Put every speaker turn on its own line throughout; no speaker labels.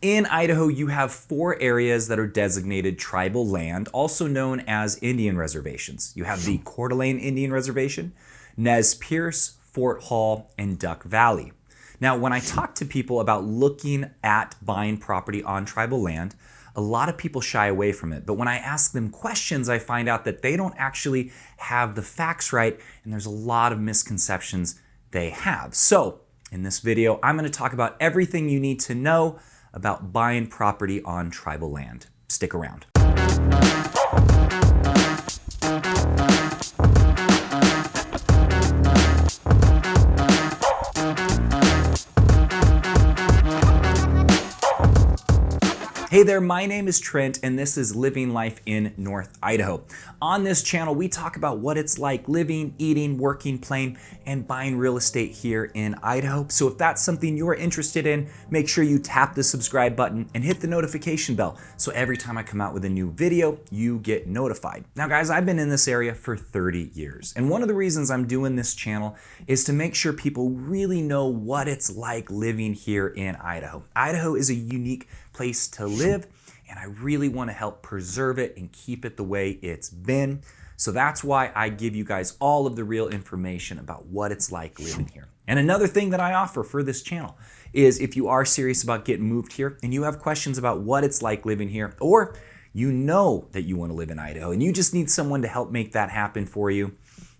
In Idaho, you have 4 areas that are designated tribal land, also known as Indian reservations. You have the Coeur d'Alene Indian Reservation, Nez Perce, Fort Hall, and Duck Valley. Now, when I talk to people about looking at buying property on tribal land, a lot of people shy away from it. But when I ask them questions, I find out that they don't actually have the facts right, and there's a lot of misconceptions they have. So in this video, I'm going to talk about everything you need to know about buying property on tribal land. Stick around. Hey there, my name is Trent and this is Living Life in North Idaho. On this channel, we talk about what it's like living, eating, working, playing, and buying real estate here in Idaho. So if that's something you're interested in, make sure you tap the subscribe button and hit the notification bell so every time I come out with a new video, you get notified. Now guys, I've been in this area for 30 years. And one of the reasons I'm doing this channel is to make sure people really know what it's like living here in Idaho. Idaho is a unique place to live, and I really want to help preserve it and keep it the way it's been. So that's why I give you guys all of the real information about what it's like living here. And another thing that I offer for this channel is if you are serious about getting moved here and you have questions about what it's like living here, or you know that you want to live in Idaho and you just need someone to help make that happen for you,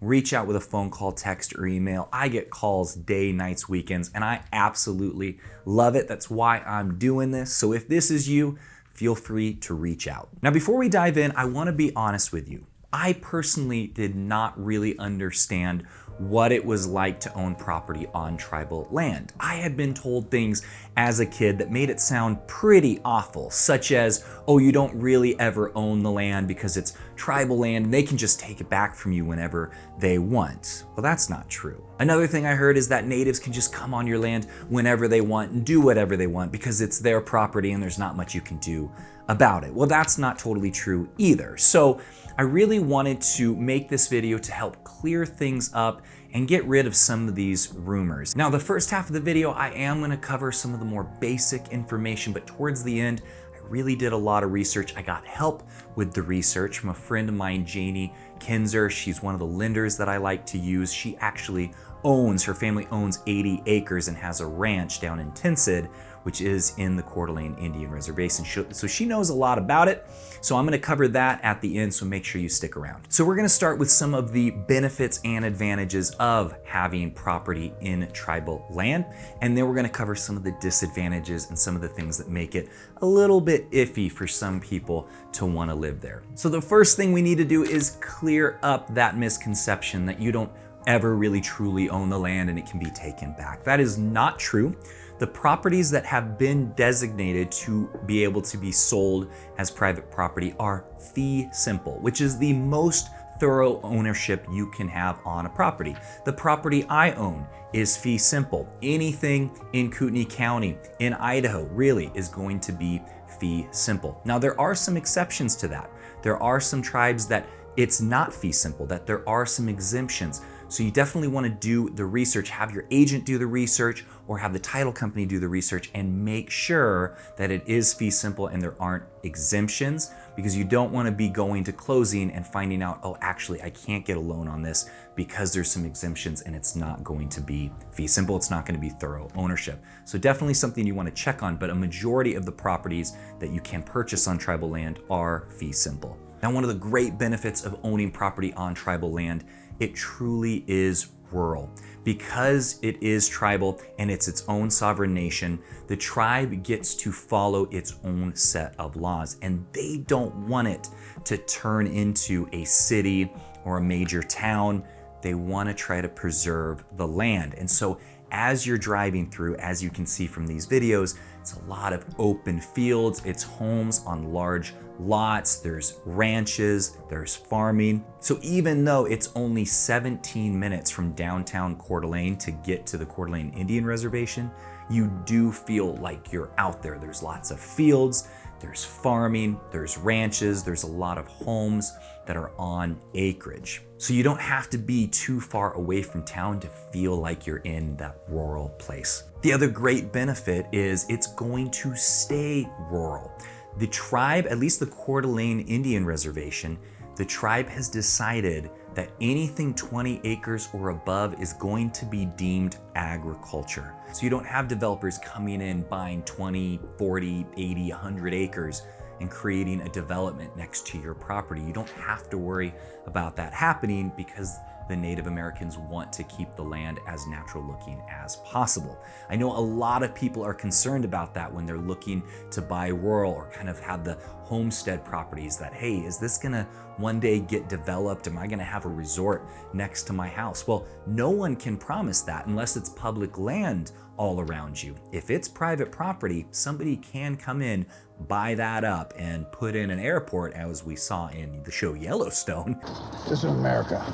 reach out with a phone call, text, or email. I get calls day, nights, weekends, and I absolutely love it. That's why I'm doing this. So if this is you, feel free to reach out. Now, before we dive in, I want to be honest with you. I personally did not really understand what it was like to own property on tribal land. I had been told things as a kid that made it sound pretty awful, such as, oh, you don't really ever own the land because it's tribal land and they can just take it back from you whenever they want. Well, that's not true. Another thing I heard is that natives can just come on your land whenever they want and do whatever they want because it's their property and there's not much you can do about it. Well, that's not totally true either. So I really wanted to make this video to help clear things up and get rid of some of these rumors. Now, the first half of the video, I am gonna cover some of the more basic information, but towards the end, I really did a lot of research. I got help with the research from a friend of mine, Janie Kinzer. She's one of the lenders that I like to use. She actually her family owns 80 acres and has a ranch down in Tinsid, which is in the Coeur d'Alene Indian Reservation. So she knows a lot about it. So I'm gonna cover that at the end, so make sure you stick around. So we're gonna start with some of the benefits and advantages of having property in tribal land. And then we're gonna cover some of the disadvantages and some of the things that make it a little bit iffy for some people to wanna live there. So the first thing we need to do is clear up that misconception that you don't ever really truly own the land and it can be taken back. That is not true. The properties that have been designated to be able to be sold as private property are fee simple, which is the most thorough ownership you can have on a property. The property I own is fee simple. Anything in Kootenai County, in Idaho, really is going to be fee simple. Now, there are some exceptions to that. There are some tribes that it's not fee simple, that there are some exemptions. So you definitely want to do the research, have your agent do the research or have the title company do the research and make sure that it is fee simple and there aren't exemptions, because you don't want to be going to closing and finding out, oh, actually, I can't get a loan on this because there's some exemptions and it's not going to be fee simple. It's not going to be thorough ownership. So definitely something you want to check on, but a majority of the properties that you can purchase on tribal land are fee simple. Now, one of the great benefits of owning property on tribal land, it truly is rural. Because it is tribal and it's its own sovereign nation, the tribe gets to follow its own set of laws, and they don't want it to turn into a city or a major town. They want to try to preserve the land. And so as you're driving through, as you can see from these videos, it's a lot of open fields, it's homes on large lots, there's ranches, there's farming. So even though it's only 17 minutes from downtown Coeur d'Alene to get to the Coeur d'Alene Indian Reservation, you do feel like you're out there. There's lots of fields, there's farming, there's ranches, there's a lot of homes that are on acreage. So you don't have to be too far away from town to feel like you're in that rural place. The other great benefit is it's going to stay rural. The tribe, at least the Coeur d'Alene Indian Reservation, the tribe has decided that anything 20 acres or above is going to be deemed agriculture. So you don't have developers coming in buying 20, 40, 80, 100 acres and creating a development next to your property. You don't have to worry about that happening because the Native Americans want to keep the land as natural looking as possible. I know a lot of people are concerned about that when they're looking to buy rural or kind of have the homestead properties that, hey, is this gonna one day get developed? Am I gonna have a resort next to my house? Well, no one can promise that unless it's public land all around you. If it's private property, somebody can come in, buy that up, and put in an airport, as we saw in the show Yellowstone.
This is America.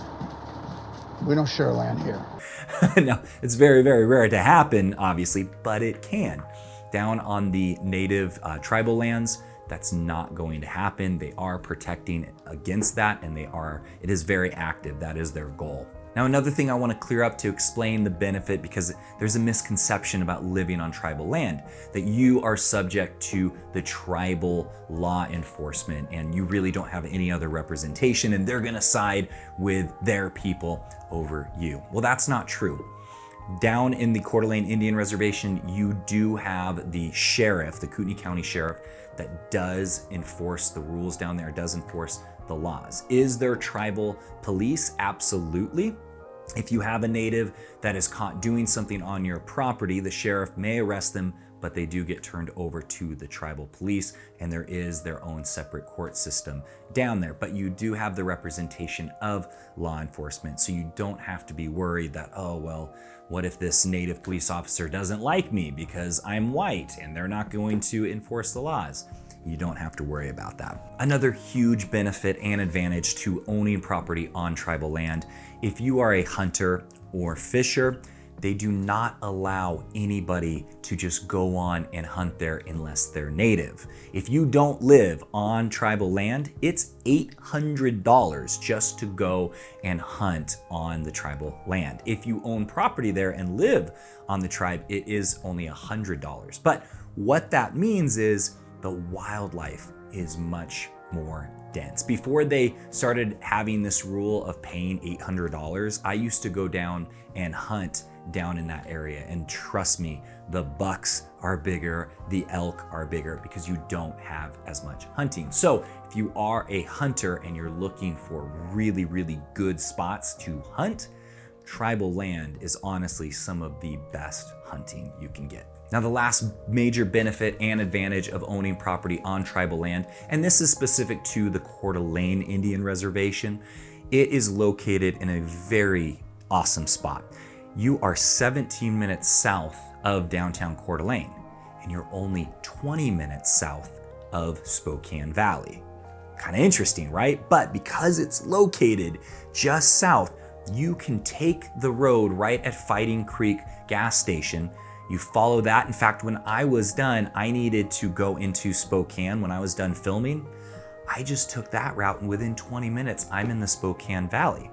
We don't share land here.
Now, it's very, very rare to happen, obviously, but it can. Down on the native tribal lands, that's not going to happen. They are protecting against that, and it is very active. That is their goal. Now, another thing I want to clear up to explain the benefit, because there's a misconception about living on tribal land, that you are subject to the tribal law enforcement and you really don't have any other representation and they're going to side with their people over you. Well, that's not true. Down in the Coeur d'Alene Indian Reservation, you do have the sheriff, the Kootenai County Sheriff, that does enforce the rules down there, does enforce the laws. Is there tribal police? Absolutely. If you have a native that is caught doing something on your property, the sheriff may arrest them, but they do get turned over to the tribal police, and there is their own separate court system down there. But you do have the representation of law enforcement, so you don't have to be worried that, oh, well, what if this native police officer doesn't like me because I'm white and they're not going to enforce the laws? You don't have to worry about that. Another huge benefit and advantage to owning property on tribal land, if you are a hunter or fisher, they do not allow anybody to just go on and hunt there unless they're native. If you don't live on tribal land, it's $800 just to go and hunt on the tribal land. If you own property there and live on the tribe, it is only $100. But what that means is the wildlife is much more dense. Before they started having this rule of paying $800, I used to go down and hunt down in that area, and trust me, the bucks are bigger, the elk are bigger, because you don't have as much hunting. So if you are a hunter and you're looking for really, really good spots to hunt, tribal land is honestly some of the best hunting you can get. Now, the last major benefit and advantage of owning property on tribal land, and this is specific to the Coeur d'Alene Indian Reservation, it is located in a very awesome spot. You are 17 minutes south of downtown Coeur d'Alene, and you're only 20 minutes south of Spokane Valley. Kind of interesting, right? But because it's located just south, you can take the road right at Fighting Creek gas station. You follow that. In fact, when I was done, I needed to go into Spokane. When I was done filming, I just took that route, and within 20 minutes, I'm in the Spokane Valley.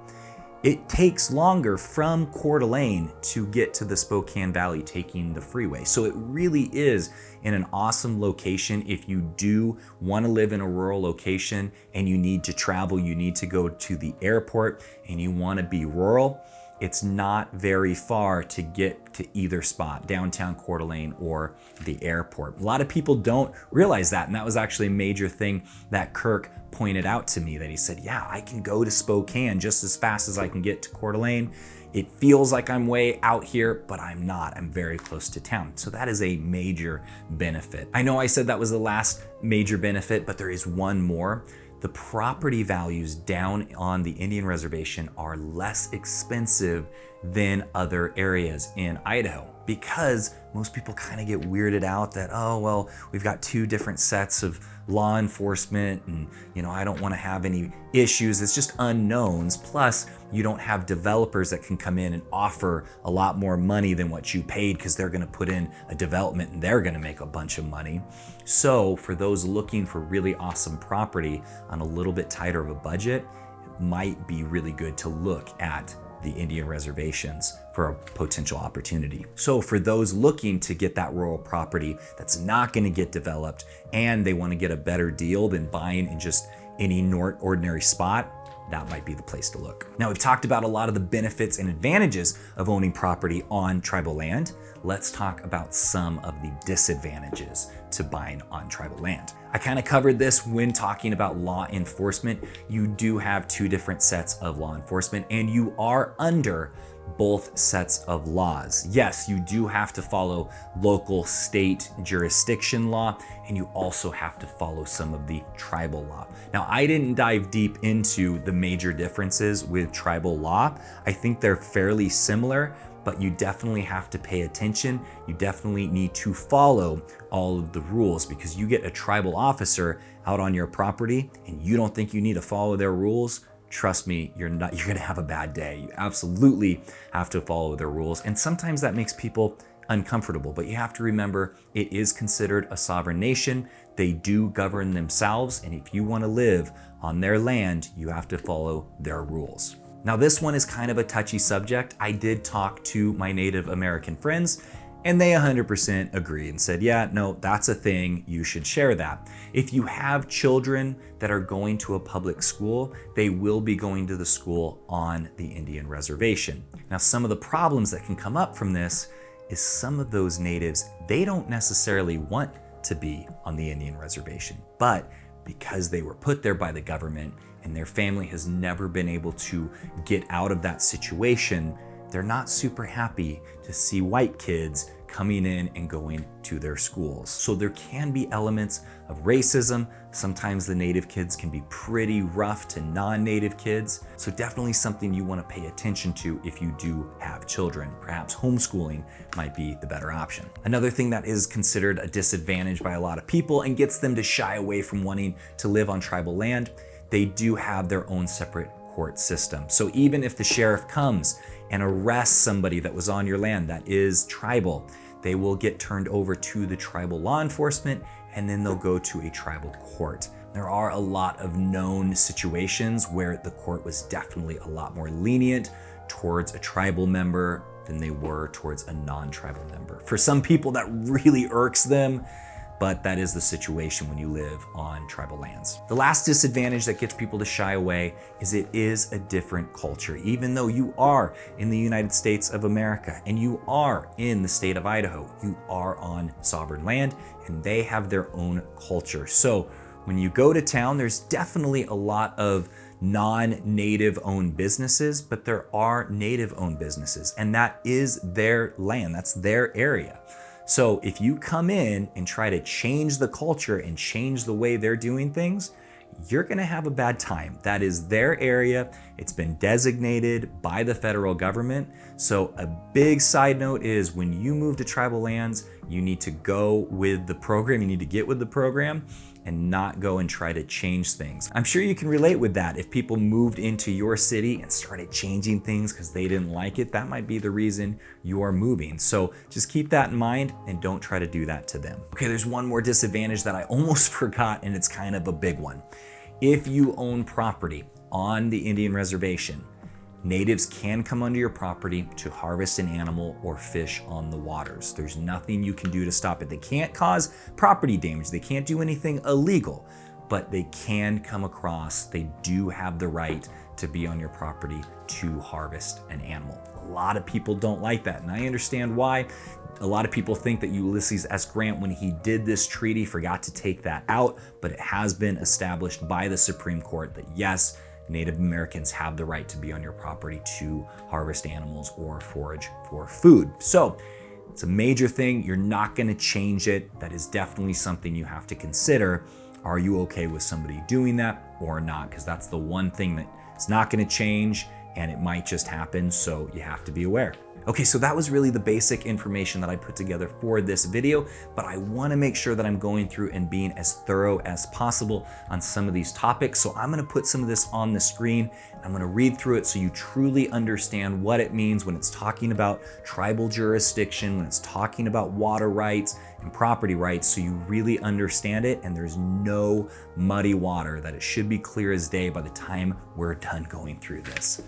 It takes longer from Coeur d'Alene to get to the Spokane Valley taking the freeway. So it really is in an awesome location. If you do want to live in a rural location and you need to travel, you need to go to the airport and you want to be rural, it's not very far to get to either spot, downtown Coeur d'Alene or the airport. A lot of people don't realize that, and that was actually a major thing that Kirk pointed out to me, that he said, yeah, I can go to Spokane just as fast as I can get to Coeur d'Alene. It feels like I'm way out here, but I'm not. I'm very close to town. So that is a major benefit. I know I said that was the last major benefit, but there is one more. The property values down on the Indian Reservation are less expensive than other areas in Idaho, because most people kind of get weirded out that, oh, well, we've got two different sets of law enforcement and, I don't want to have any issues. It's just unknowns. Plus, you don't have developers that can come in and offer a lot more money than what you paid because they're going to put in a development and they're going to make a bunch of money. So for those looking for really awesome property on a little bit tighter of a budget, it might be really good to look at the Indian reservations for a potential opportunity. So for those looking to get that rural property that's not going to get developed and they want to get a better deal than buying in just any ordinary spot, that might be the place to look. Now, we've talked about a lot of the benefits and advantages of owning property on tribal land. Let's talk about some of the disadvantages to buying on tribal land. I kind of covered this when talking about law enforcement. You do have two different sets of law enforcement and you are under both sets of laws. Yes, you do have to follow local state jurisdiction law, and you also have to follow some of the tribal law. Now, I didn't dive deep into the major differences with tribal law. I think they're fairly similar, but you definitely have to pay attention. You definitely need to follow all of the rules, because you get a tribal officer out on your property and you don't think you need to follow their rules. Trust me, you're gonna have a bad day. You absolutely have to follow their rules. And sometimes that makes people uncomfortable, but you have to remember it is considered a sovereign nation. They do govern themselves. And if you want to live on their land, you have to follow their rules. Now, this one is kind of a touchy subject. I did talk to my Native American friends and they 100% agreed and said, yeah, no, that's a thing. You should share that. If you have children that are going to a public school, they will be going to the school on the Indian reservation. Now, some of the problems that can come up from this is some of those natives, they don't necessarily want to be on the Indian reservation, but because they were put there by the government and their family has never been able to get out of that situation, they're not super happy to see white kids coming in and going to their schools. So there can be elements of racism. Sometimes the native kids can be pretty rough to non-native kids. So definitely something you want to pay attention to if you do have children. Perhaps homeschooling might be the better option. Another thing that is considered a disadvantage by a lot of people and gets them to shy away from wanting to live on tribal land, they do have their own separate court system. So even if the sheriff comes and arrests somebody that was on your land that is tribal, they will get turned over to the tribal law enforcement and then they'll go to a tribal court. There are a lot of known situations where the court was definitely a lot more lenient towards a tribal member than they were towards a non-tribal member. For some people, that really irks them, but that is the situation when you live on tribal lands. The last disadvantage that gets people to shy away is it is a different culture. Even though you are in the United States of America and you are in the state of Idaho, you are on sovereign land and they have their own culture. So when you go to town, there's definitely a lot of non-native owned businesses, but there are native owned businesses, and that is their land, that's their area. So if you come in and try to change the culture and change the way they're doing things, you're gonna have a bad time. That is their area. It's been designated by the federal government. So a big side note is when you move to tribal lands, you need to go with the program. You need to get with the program and not go and try to change things. I'm sure you can relate with that. If people moved into your city and started changing things because they didn't like it, that might be the reason you're moving. So just keep that in mind and don't try to do that to them. Okay, there's one more disadvantage that I almost forgot, and it's kind of a big one. If you own property on the Indian reservation, natives can come onto your property to harvest an animal or fish on the waters. There's nothing you can do to stop it. They can't cause property damage. They can't do anything illegal, but they can come across. They do have the right to be on your property to harvest an animal. A lot of people don't like that, and I understand why. A lot of people think that Ulysses S. Grant, when he did this treaty, forgot to take that out, but it has been established by the Supreme Court that yes, Native Americans have the right to be on your property to harvest animals or forage for food. So it's a major thing. You're not going to change it. That is definitely something you have to consider. Are you okay with somebody doing that or not? Because that's the one thing that is not going to change. and it might just happen, so you have to be aware. Okay, so that was really the basic information that I put together for this video, but I wanna make sure that I'm going through and being as thorough as possible on some of these topics. So I'm gonna put some of this on the screen. I'm gonna read through it so you truly understand what it means when it's talking about tribal jurisdiction, when it's talking about water rights and property rights, so you really understand it and there's no muddy water, that it should be clear as day by the time we're done going through this.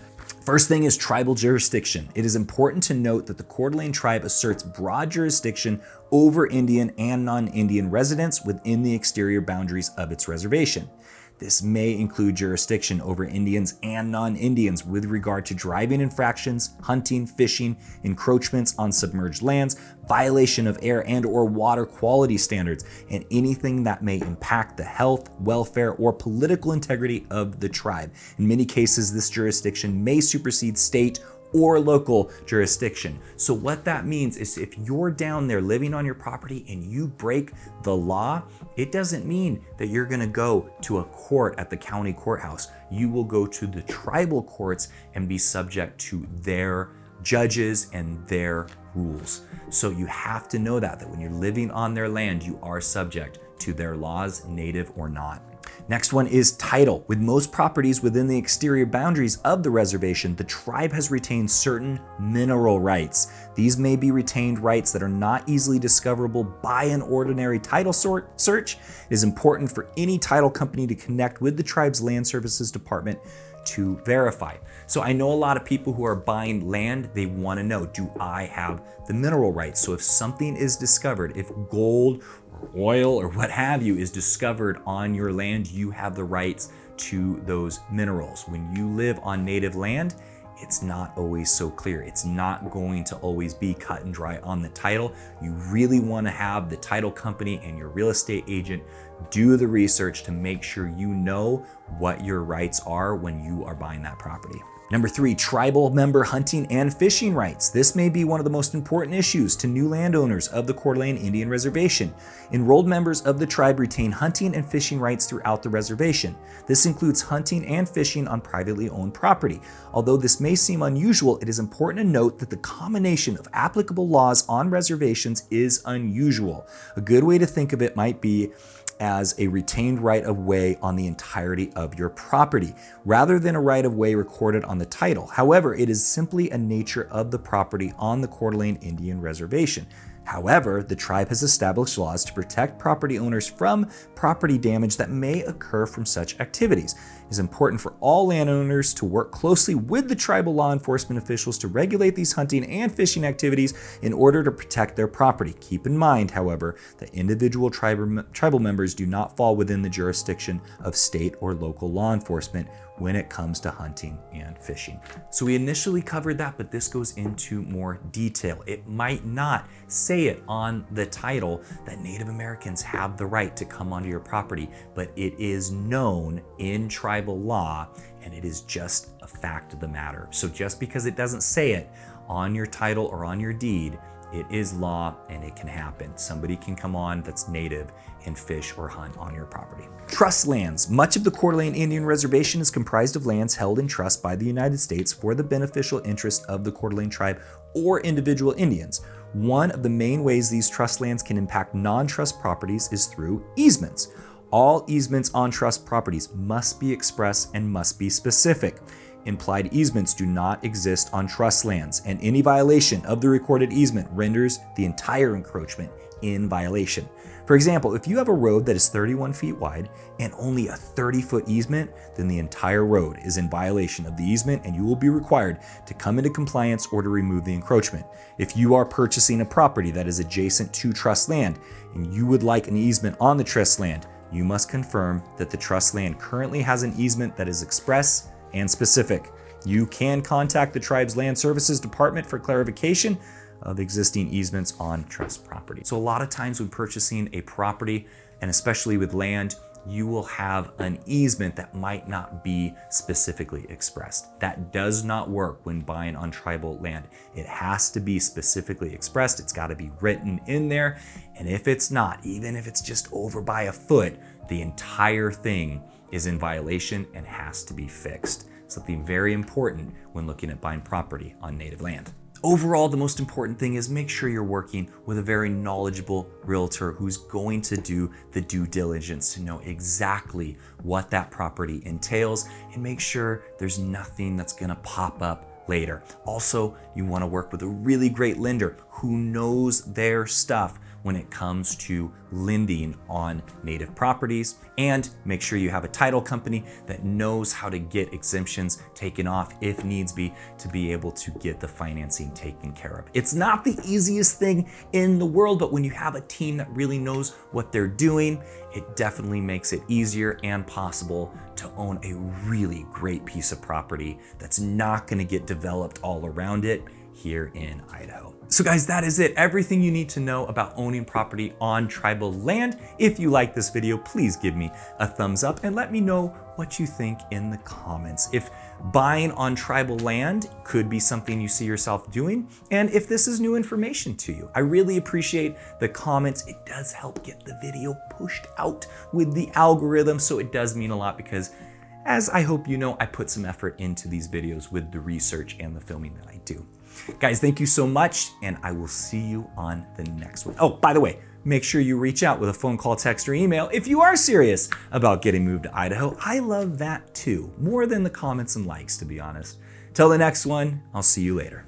First thing is tribal jurisdiction. It is important to note that the Coeur d'Alene tribe asserts broad jurisdiction over Indian and non-Indian residents within the exterior boundaries of its reservation. This may include jurisdiction over Indians and non-Indians with regard to driving infractions, hunting, fishing, encroachments on submerged lands, violation of air and or water quality standards, and anything that may impact the health, welfare, or political integrity of the tribe. In many cases, this jurisdiction may supersede state or local jurisdiction. So what that means is if you're down there living on your property and you break the law, it doesn't mean that you're gonna go to a court at the county courthouse. You will go to the tribal courts and be subject to their judges and their rules. So you have to know that when you're living on their land, you are subject to their laws, native or not. Next one is title. With most properties within the exterior boundaries of the reservation, the tribe has retained certain mineral rights. These may be retained rights that are not easily discoverable by an ordinary title search. It is important for any title company to connect with the tribe's land services department to verify. So I know a lot of people who are buying land, they want to know, do I have the mineral rights? So if something is discovered, if gold or oil or what have you is discovered on your land, you have the rights to those minerals. When you live on native land, it's not always so clear. It's not going to always be cut and dry on the title. You really want to have the title company and your real estate agent do the research to make sure you know what your rights are when you are buying that property. Number 3, tribal member hunting and fishing rights. This may be one of the most important issues to new landowners of the Coeur d'Alene Indian Reservation. Enrolled members of the tribe retain hunting and fishing rights throughout the reservation. This includes hunting and fishing on privately owned property. Although this may seem unusual, it is important to note that the combination of applicable laws on reservations is unusual. A good way to think of it might be as a retained right of way on the entirety of your property, rather than a right of way recorded on the title. However, it is simply a nature of the property on the Coeur d'Alene Indian Reservation. However, the tribe has established laws to protect property owners from property damage that may occur from such activities. It is important for all landowners to work closely with the tribal law enforcement officials to regulate these hunting and fishing activities in order to protect their property. Keep in mind, however, that individual tribal members do not fall within the jurisdiction of state or local law enforcement when it comes to hunting and fishing. So we initially covered that, but this goes into more detail. It might not say it on the title that Native Americans have the right to come onto your property, but it is known in tribal law, and it is just a fact of the matter. So just because it doesn't say it on your title or on your deed, it is law and it can happen. Somebody can come on that's native and fish or hunt on your property. Trust lands. Much of the Coeur d'Alene Indian Reservation is comprised of lands held in trust by the United States for the beneficial interest of the Coeur d'Alene tribe or individual Indians. One of the main ways these trust lands can impact non-trust properties is through easements. All easements on trust properties must be express and must be specific. Implied easements do not exist on trust lands, and any violation of the recorded easement renders the entire encroachment in violation. For example, if you have a road that is 31 feet wide and only a 30-foot easement, then the entire road is in violation of the easement and you will be required to come into compliance or to remove the encroachment. If you are purchasing a property that is adjacent to trust land and you would like an easement on the trust land, you must confirm that the trust land currently has an easement that is express and specific. You can contact the tribe's land services department for clarification of existing easements on trust property. So a lot of times when purchasing a property, and especially with land, you will have an easement that might not be specifically expressed. That does not work when buying on tribal land. It has to be specifically expressed. It's got to be written in there. And if it's not, even if it's just over by a foot, the entire thing is in violation and has to be fixed. something very important when looking at buying property on native land. Overall, the most important thing is make sure you're working with a very knowledgeable realtor who's going to do the due diligence to know exactly what that property entails and make sure there's nothing that's gonna pop up later. Also, you wanna work with a really great lender who knows their stuff when it comes to lending on native properties, and make sure you have a title company that knows how to get exemptions taken off if needs be to be able to get the financing taken care of. It's not the easiest thing in the world, but when you have a team that really knows what they're doing, it definitely makes it easier and possible to own a really great piece of property that's not gonna get developed all around it here in Idaho. So guys, that is it. Everything you need to know about owning property on tribal land. If you like this video, please give me a thumbs up and let me know what you think in the comments. If buying on tribal land could be something you see yourself doing, and if this is new information to you. I really appreciate the comments. It does help get the video pushed out with the algorithm, so it does mean a lot because, as I hope you know, I put some effort into these videos with the research and the filming that I do. Guys, thank you so much, and I will see you on the next one. Oh, by the way, make sure you reach out with a phone call, text, or email if you are serious about getting moved to Idaho. I love that too, more than the comments and likes, to be honest. Till the next one, I'll see you later.